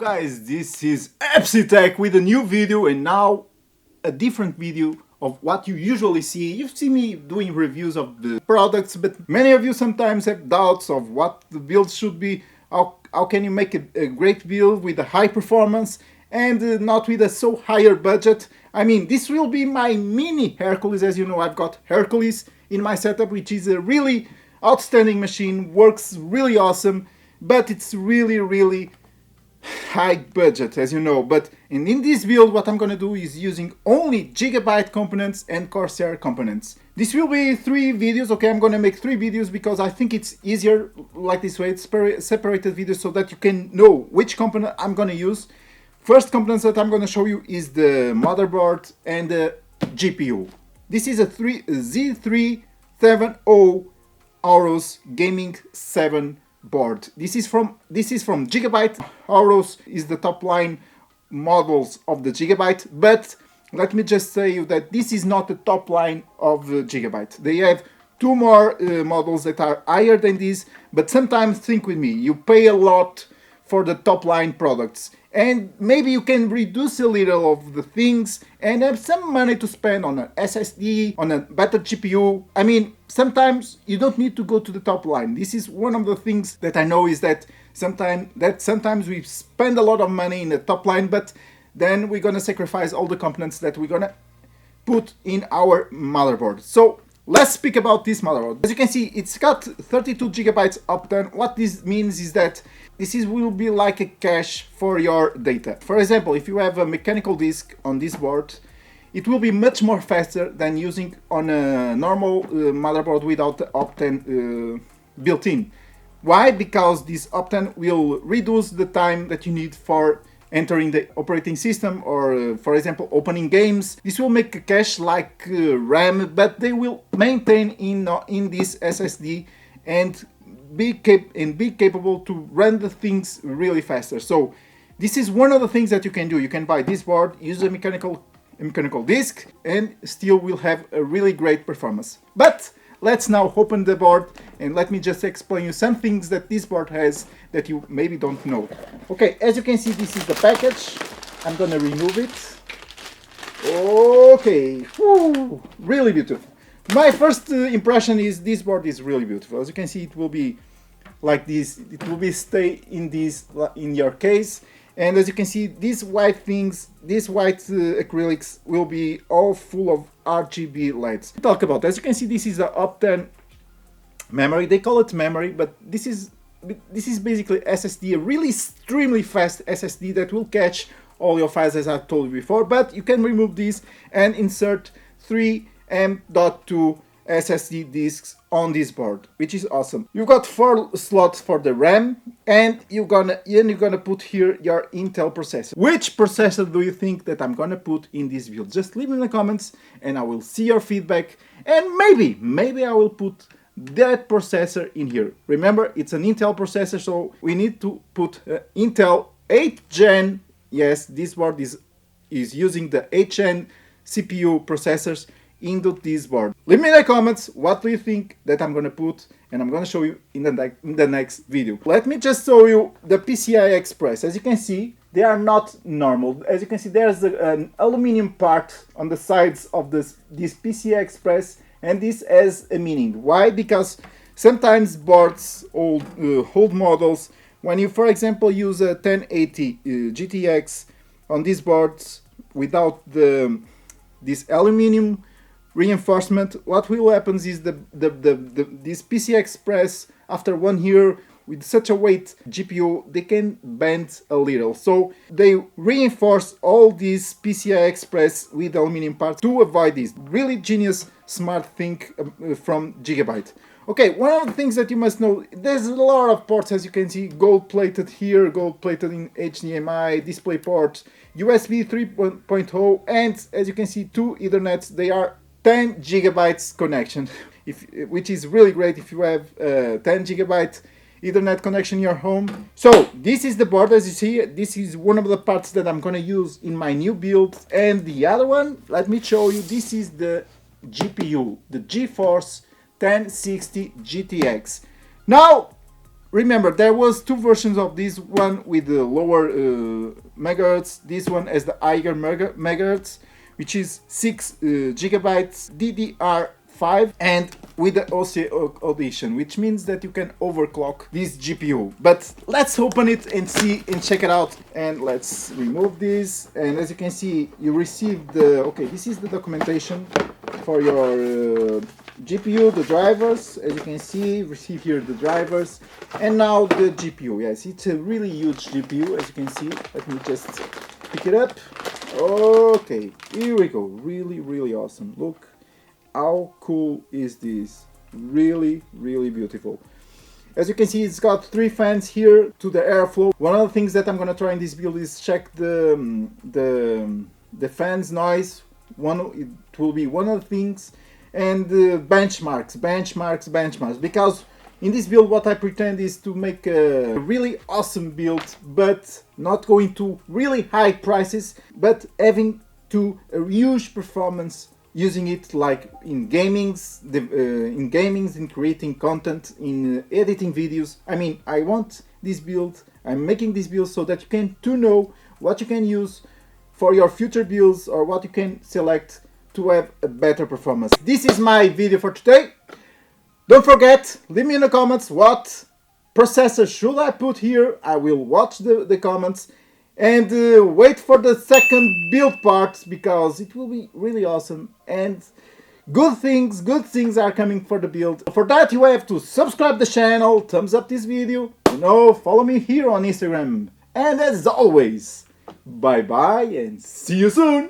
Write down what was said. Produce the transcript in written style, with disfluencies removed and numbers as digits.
guys, this is epsytech with a new video, and now a different video of what you usually see. You see me doing reviews of the products, but many of you sometimes have doubts of what the build should be. How can you make a great build with a high performance and not with a so higher budget? I mean, this will be my mini Hercules. As you know, I've got Hercules in my setup, which is a really outstanding machine, works really awesome, but it's really high budget, as you know. But in this build, what I'm gonna do is using only Gigabyte components and Corsair components. This will be 3 videos, okay? I'm gonna make 3 videos because I think it's easier like this way. It's separated videos so that you can know which component I'm gonna use. First components that I'm gonna show you is the motherboard and the GPU. This is a Z370 AORUS Gaming 7 board. This is from Gigabyte. AORUS is the top line models of the Gigabyte, but let me just say you that this is not the top line of Gigabyte. They have 2 more models that are higher than this, but sometimes think with me, you pay a lot for the top line products, and maybe you can reduce a little of the things and have some money to spend on an SSD, on a better GPU. I mean, sometimes you don't need to go to the top line. This is one of the things that I know, is that sometimes we spend a lot of money in the top line, but then we're gonna sacrifice all the components that we're gonna put in our motherboard. So let's speak about this motherboard. As you can see, it's got 32 gigabytes Optane. What this means is that will be like a cache for your data. For example, if you have a mechanical disk on this board, it will be much more faster than using on a normal motherboard without the Optane built in. Why? Because this Optane will reduce the time that you need for entering the operating system or, for example, opening games. This will make a cache like RAM, but they will maintain in this SSD and be capable to run the things really faster. So this is one of the things that you can do. You can buy this board, use a mechanical disk, and still will have a really great performance. But let's now open the board and let me just explain you some things that this board has that you maybe don't know. Okay, as you can see, this is the package. I'm gonna remove it. Okay, whew, really beautiful. My first impression is this board is really beautiful. As you can see, it will be like this. It will be stay in your case. And as you can see, these white acrylics will be all full of RGB lights. Talk about, as you can see, this is the Optane memory. They call it memory, but this is basically SSD, a really extremely fast SSD that will catch all your files, as I told you before. But you can remove this and insert 3 M.2 SSD disks on this board, which is awesome. You've got 4 slots for the RAM, and you're gonna put here your Intel processor. Which processor do you think that I'm gonna put in this build? Just leave me in the comments and I will see your feedback, and maybe I will put that processor in here. Remember, it's an Intel processor, so we need to put Intel 8th gen. Yes, this board is using the 8th gen CPU processors into this board. Leave me in the comments what do you think that I'm gonna put, and I'm gonna show you in the next video. Let me just show you the PCI Express. As you can see, they are not normal. As you can see, there's an aluminum part on the sides of this PCI Express, and this has a meaning. Why? Because sometimes boards, old models, when you, for example, use a 1080 GTX on these boards without this aluminum reinforcement, what will happen is this PCI Express, after 1 year with such a weight GPU, they can bend a little. So they reinforce all these PCI Express with aluminum parts to avoid this. Really genius, smart thing from Gigabyte. Okay, one of the things that you must know, there's a lot of ports, as you can see, gold plated here, gold plated in HDMI, display port, USB 3.0, and as you can see, 2 Ethernets. They are 10 gigabytes connection, which is really great if you have 10 gigabyte Ethernet connection in your home. So this is the board. As you see, this is one of the parts that I'm gonna use in my new build. And the other one, let me show you, this is the GPU, the GeForce 1060 GTX. Now remember, there was two versions of this one with the lower megahertz. This one has the higher megahertz, which is 6 gigabytes DDR5 and with the OC audition, which means that you can overclock this GPU. But let's open it and see and check it out. And let's remove this. And as you can see, you receive the, okay, this is the documentation for your GPU, the drivers. As you can see, receive here the drivers. And now the GPU. Yes, it's a really huge GPU, as you can see. Let me just pick it up. Okay, here we go. Really, really awesome. Look. How cool is this? Really, really beautiful. As you can see, it's got 3 fans here to the airflow. One of the things that I'm gonna try in this build is check the fans noise. It will be one of the things, and benchmarks, because in this build what I pretend is to make a really awesome build, but not going to really high prices, but having to a huge performance, using it like in gamings, in creating content, in editing videos. I mean, I want this build, I'm making this build so that you can know what you can use for your future builds or what you can select to have a better performance. This is my video for today. Don't forget, leave me in the comments what processor should I put here. I will watch the comments and wait for the second build part, because it will be really awesome and good things are coming for the build. For that you have to subscribe the channel, thumbs up this video, follow me here on Instagram, and as always, bye bye and see you soon.